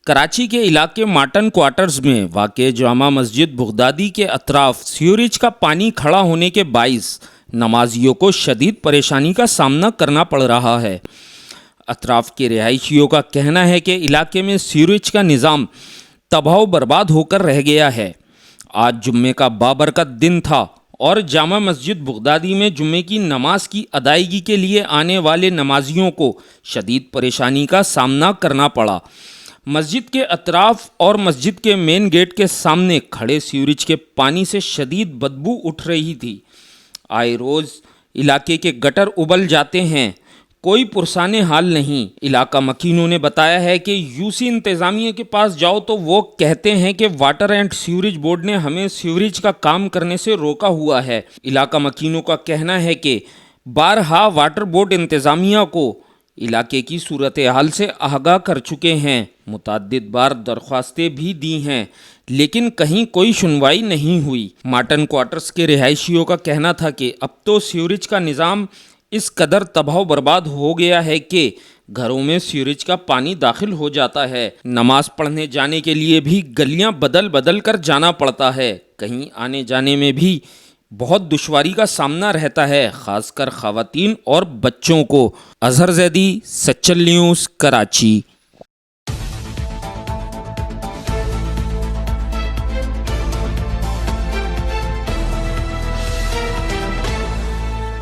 کراچی کے علاقے Martin quarters میں واقع جامع مسجد بغدادی کے اطراف سیوریج کا پانی کھڑا ہونے کے باعث نمازیوں کو شدید پریشانی کا سامنا کرنا پڑ رہا ہے۔ اطراف کے رہائشیوں کا کہنا ہے کہ علاقے میں سیوریج کا نظام تباہ و برباد ہو کر رہ گیا ہے۔ آج جمعے کا بابرکت دن تھا اور جامع مسجد بغدادی میں جمعے کی نماز کی ادائیگی کے لیے آنے والے نمازیوں کو شدید پریشانی کا سامنا کرنا پڑا۔ مسجد کے اطراف اور مسجد کے مین گیٹ کے سامنے کھڑے سیوریج کے پانی سے شدید بدبو اٹھ رہی تھی۔ آئے روز علاقے کے گٹر ابل جاتے ہیں، کوئی پرسان حال نہیں۔ علاقہ مکینوں نے بتایا ہے کہ یوسی انتظامیہ کے پاس جاؤ تو وہ کہتے ہیں کہ واٹر اینڈ سیوریج بورڈ نے ہمیں سیوریج کا کام کرنے سے روکا ہوا ہے۔ علاقہ مکینوں کا کہنا ہے کہ بارہا واٹر بورڈ انتظامیہ کو علاقے کی صورتحال سے آگاہ کر چکے ہیں، متعدد بار درخواستیں بھی دی ہیں، لیکن کہیں کوئی سنوائی نہیں ہوئی۔ مارٹن کوارٹرز کے رہائشیوں کا کہنا تھا کہ اب تو سیوریج کا نظام اس قدر تباہ و برباد ہو گیا ہے کہ گھروں میں سیوریج کا پانی داخل ہو جاتا ہے۔ نماز پڑھنے جانے کے لیے بھی گلیاں بدل کر جانا پڑتا ہے، کہیں آنے جانے میں بھی بہت دشواری کا سامنا رہتا ہے، خاص کر خواتین اور بچوں کو۔ اظہر زیدی، سچل نیوز، کراچی۔